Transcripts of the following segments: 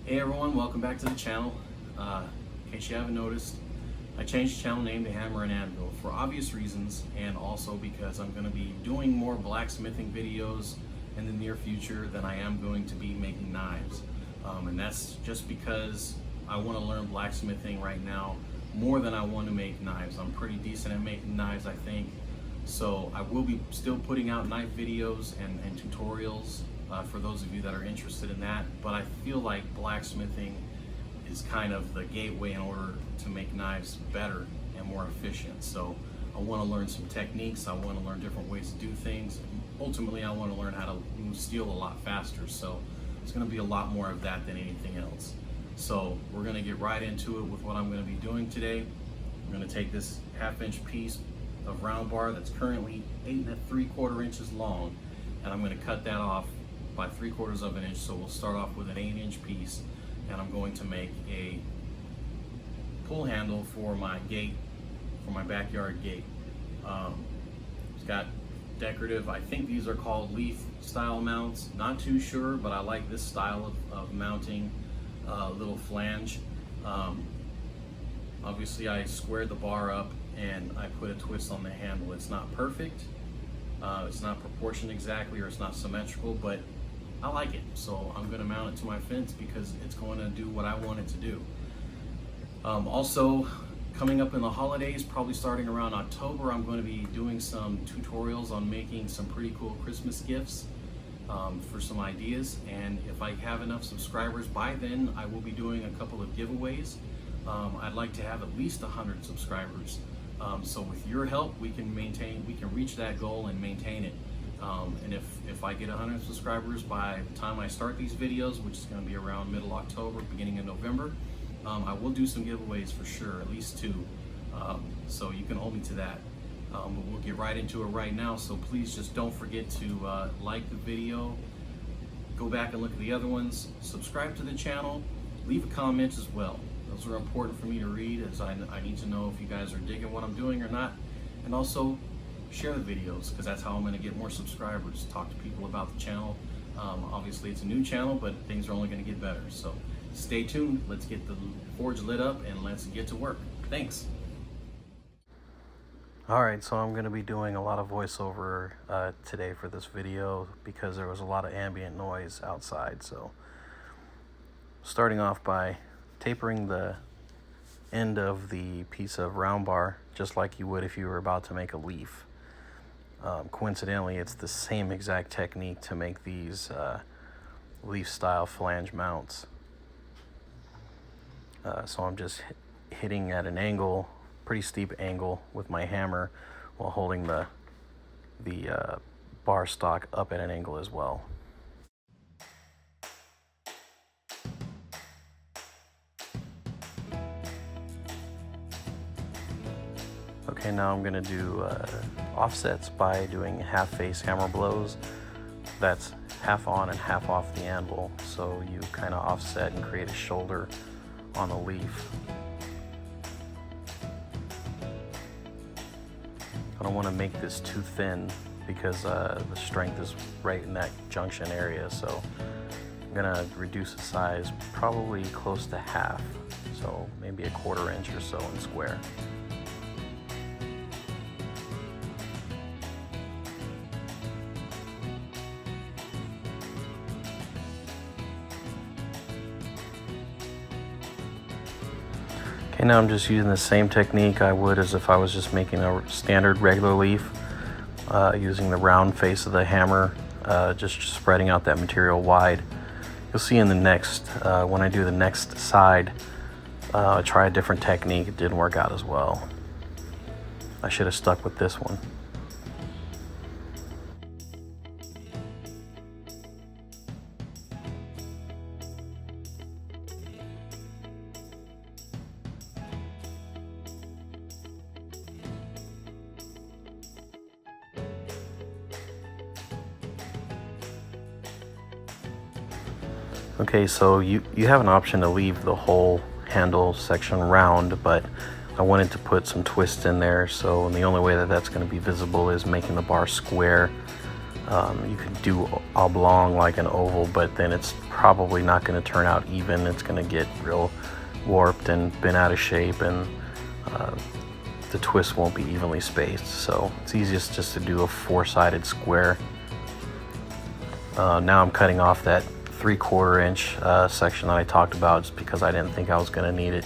Hey everyone, welcome back to the channel. In case you haven't noticed, I changed the channel name to Hammer and Anvil for obvious reasons, and also because I'm going to be doing more blacksmithing videos in the near future than I am going to be making knives. And that's just because I want to learn blacksmithing right now more than I want to make knives. I'm pretty decent at making knives, I think. So I will be still putting out knife videos and tutorials for those of you that are interested in that, but I feel like blacksmithing is kind of the gateway in order to make knives better and more efficient. So I want to learn some techniques, I want to learn different ways to do things. Ultimately, I want to learn how to move steel a lot faster, so it's going to be a lot more of that than anything else. So we're going to get right into it with what I'm going to be doing today. I'm going to take this 1/2-inch piece of round bar that's currently 8 3/4 inches long, and I'm going to cut that off by 3/4 of an inch. So we'll start off with an 8-inch piece, and I'm going to make a pull handle for my gate, for my backyard gate. It's got decorative, I think these are called leaf style mounts, not too sure, but I like this style of mounting little flange. Obviously I squared the bar up and I put a twist on the handle. It's not perfect, it's not proportioned exactly, or it's not symmetrical, but I like it, so I'm going to mount it to my fence because it's going to do what I want it to do. Also, coming up in the holidays, probably starting around October, I'm going to be doing some tutorials on making some pretty cool Christmas gifts for some ideas, and if I have enough subscribers by then, I will be doing a couple of giveaways. I'd like to have at least 100 subscribers. So with your help, we can reach that goal and maintain it. And if I get 100 subscribers by the time I start these videos, which is going to be around middle October, beginning of November, I will do some giveaways for sure, at least 2. So you can hold me to that. But we'll get right into it right now. So please just don't forget to like the video, go back and look at the other ones, subscribe to the channel, leave a comment as well. Those are important for me to read, as I need to know if you guys are digging what I'm doing or not. And also share the videos, because that's how I'm going to get more subscribers. Talk to people about the channel. Obviously it's a new channel, but things are only going to get better. So stay tuned. Let's get the forge lit up and let's get to work. Thanks. Alright, so I'm going to be doing a lot of voiceover today for this video because there was a lot of ambient noise outside. So starting off by tapering the end of the piece of round bar just like you would if you were about to make a leaf. Coincidentally, it's the same exact technique to make these leaf style flange mounts. So I'm just hitting at an angle, pretty steep angle, with my hammer while holding the bar stock up at an angle as well. Okay, now I'm going to do offsets by doing half-face hammer blows. That's half on and half off the anvil, so you kind of offset and create a shoulder on the leaf. I don't want to make this too thin because the strength is right in that junction area, so I'm going to reduce the size probably close to half, so maybe 1/4 inch or so in square. Okay, now I'm just using the same technique I would as if I was just making a standard regular leaf, using the round face of the hammer, just spreading out that material wide. You'll see in the next, when I do the next side, I try a different technique. It didn't work out as well. I should have stuck with this one. Okay, so you have an option to leave the whole handle section round, but I wanted to put some twist in there, so the only way that that's going to be visible is making the bar square You could do oblong like an oval, but then it's probably not going to turn out even. It's going to get real warped and bent out of shape, and the twist won't be evenly spaced. So it's easiest just to do a four-sided square. Now I'm cutting off that 3/4 inch section that I talked about, just because I didn't think I was going to need it.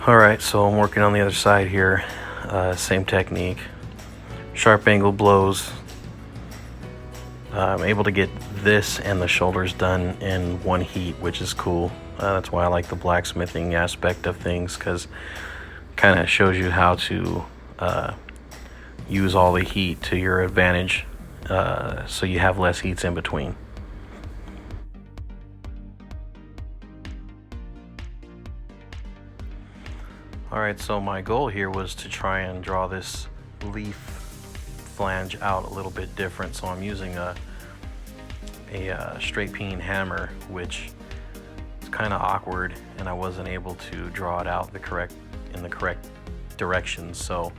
Alright, so I'm working on the other side here. Same technique. Sharp angle blows. I'm able to get this and the shoulders done in one heat, which is cool. That's why I like the blacksmithing aspect of things, because it kind of shows you how to use all the heat to your advantage, so you have less heats in between. Alright, so my goal here was to try and draw this leaf flange out a little bit different. So I'm using a straight peen hammer, which is kind of awkward, and I wasn't able to draw it out in the correct direction. So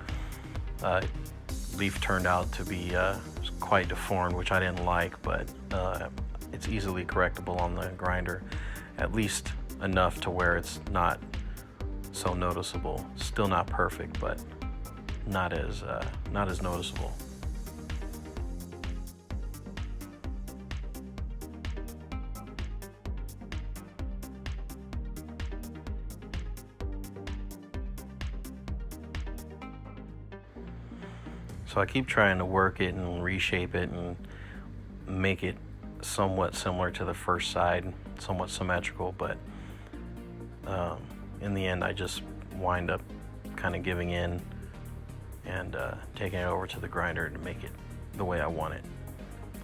leaf turned out to be quite deformed, which I didn't like, but it's easily correctable on the grinder, at least enough to where it's not so noticeable. Still not perfect, but not as noticeable. So I keep trying to work it and reshape it and make it somewhat similar to the first side, somewhat symmetrical, but in the end I just wind up kind of giving in and taking it over to the grinder to make it the way I want it.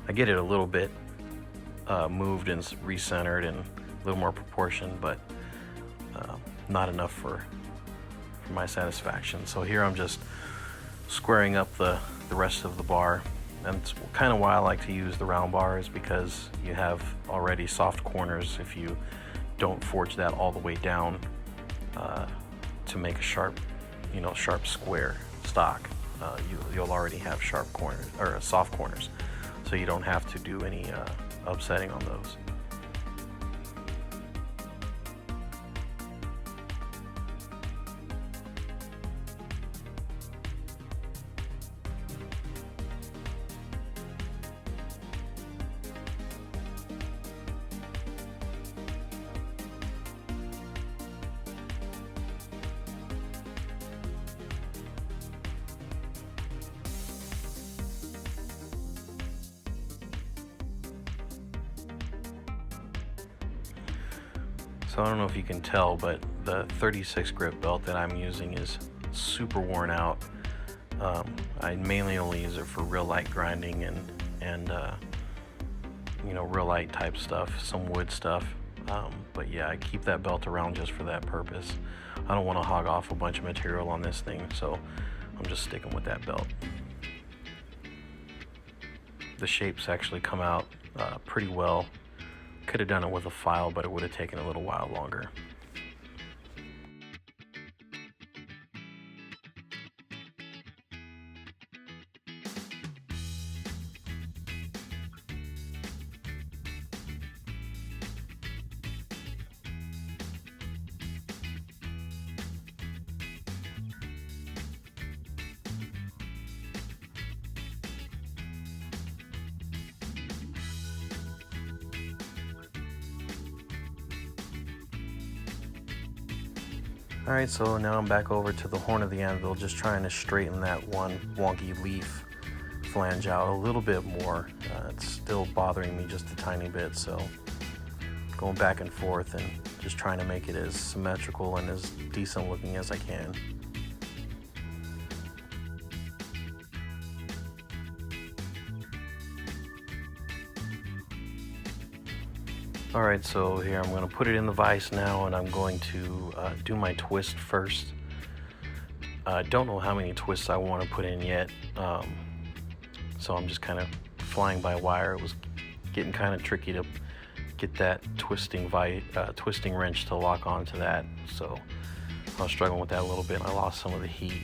I get it a little bit moved and recentered and a little more proportion, but not enough for my satisfaction. So here I'm just squaring up the rest of the bar. And it's kind of why I like to use the round bar, is because you have already soft corners if you don't forge that all the way down to make a sharp square stock. You'll already have sharp corners, or soft corners, so you don't have to do any upsetting on those. So I don't know if you can tell, but the 36 grip belt that I'm using is super worn out. I mainly only use it for real light grinding and real light type stuff, some wood stuff. But yeah, I keep that belt around just for that purpose. I don't want to hog off a bunch of material on this thing, so I'm just sticking with that belt. The shapes actually come out pretty well. Could have done it with a file, but it would have taken a little while longer. Alright, so now I'm back over to the horn of the anvil, just trying to straighten that one wonky leaf flange out a little bit more. It's still bothering me just a tiny bit, so going back and forth and just trying to make it as symmetrical and as decent looking as I can. Alright, so here I'm going to put it in the vise now, and I'm going to do my twist first. I don't know how many twists I want to put in yet, so I'm just kind of flying by wire. It was getting kind of tricky to get that twisting wrench to lock onto that, so I was struggling with that a little bit, and I lost some of the heat.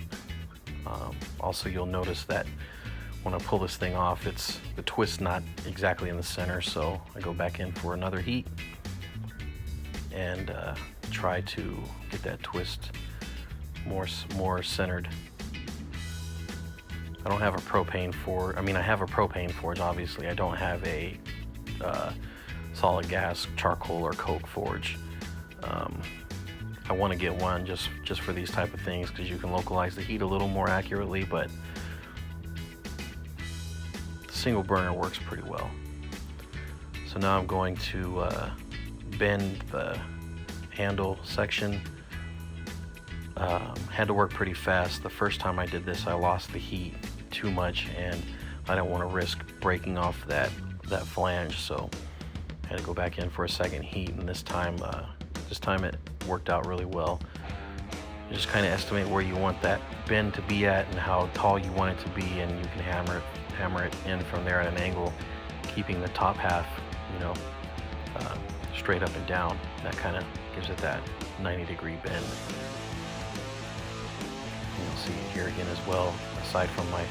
Also, you'll notice that when I pull this thing off, the twist's not exactly in the center, so I go back in for another heat and try to get that twist more centered. I don't have a propane forge. I mean, I have a propane forge, obviously. I don't have a solid gas, charcoal, or coke forge. I want to get one just for these type of things, because you can localize the heat a little more accurately, but the single burner works pretty well. So now I'm going to bend the handle section. Had to work pretty fast. The first time I did this, I lost the heat too much, and I didn't want to risk breaking off that flange, so I had to go back in for a second heat, and this time it worked out really well. You just kind of estimate where you want that bend to be at and how tall you want it to be, and you can hammer it in from there at an angle, keeping the top half, straight up and down. That kind of gives it that 90-degree bend. And you'll see it here again as well, aside from my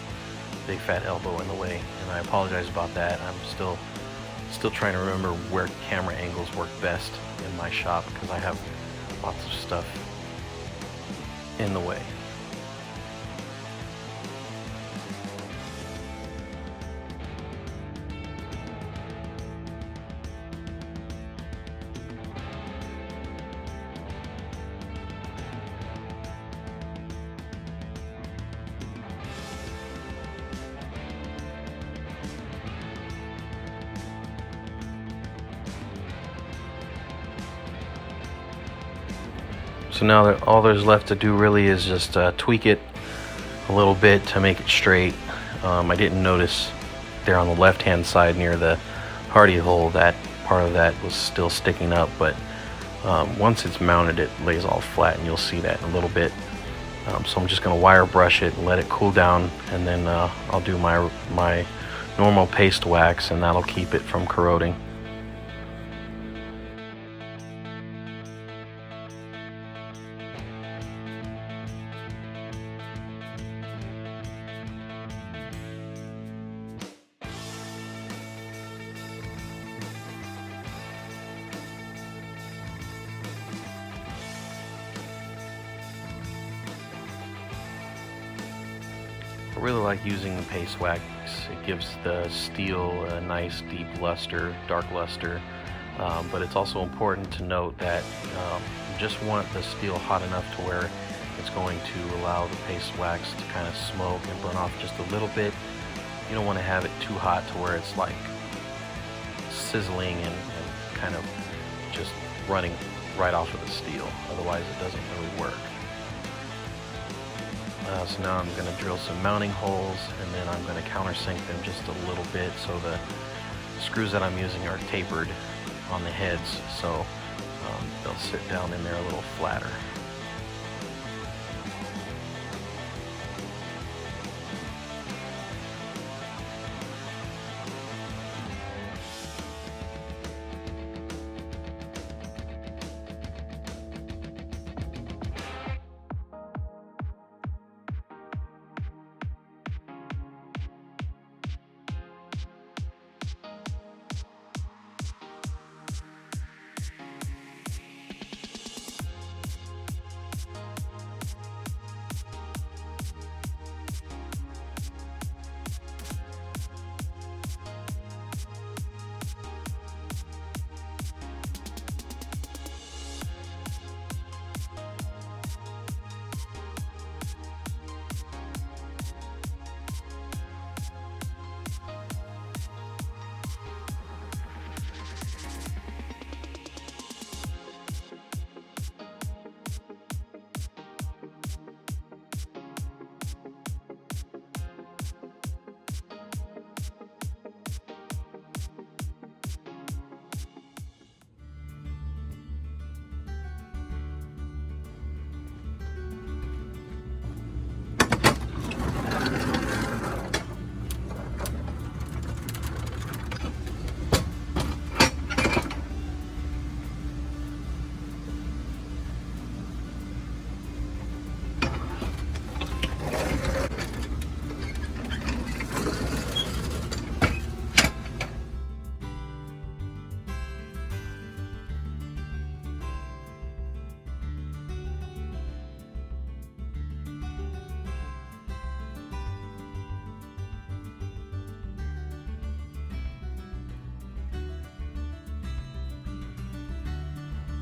big fat elbow in the way, and I apologize about that. I'm still trying to remember where camera angles work best in my shop, because I have lots of stuff in the way. So now that all there's left to do really is just tweak it a little bit to make it straight. I didn't notice there on the left hand side near the hardy hole that part of that was still sticking up, but once it's mounted, it lays all flat, and you'll see that in a little bit. So I'm just going to wire brush it and let it cool down, and then I'll do my normal paste wax, and that'll keep it from corroding. I really like using the paste wax. It gives the steel a nice deep luster, dark luster, but it's also important to note that you just want the steel hot enough to where it's going to allow the paste wax to kind of smoke and burn off just a little bit. You don't want to have it too hot to where it's like sizzling and kind of just running right off of the steel. Otherwise it doesn't really work. So now I'm going to drill some mounting holes, and then I'm going to countersink them just a little bit, so the screws that I'm using are tapered on the heads, so they'll sit down in there a little flatter.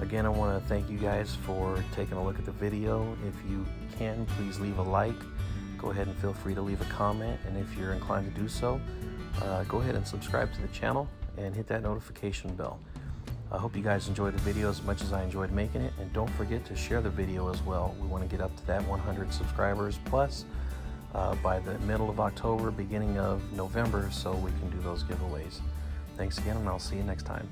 again, I want to thank you guys for taking a look at the video. If you can, please leave a like. Go ahead and feel free to leave a comment, and if you're inclined to do so, go ahead and subscribe to the channel and hit that notification bell. I hope you guys enjoyed the video as much as I enjoyed making it, and don't forget to share the video as well. We want to get up to that 100 subscribers plus by the middle of October, beginning of November, so we can do those giveaways. Thanks again, and I'll see you next time.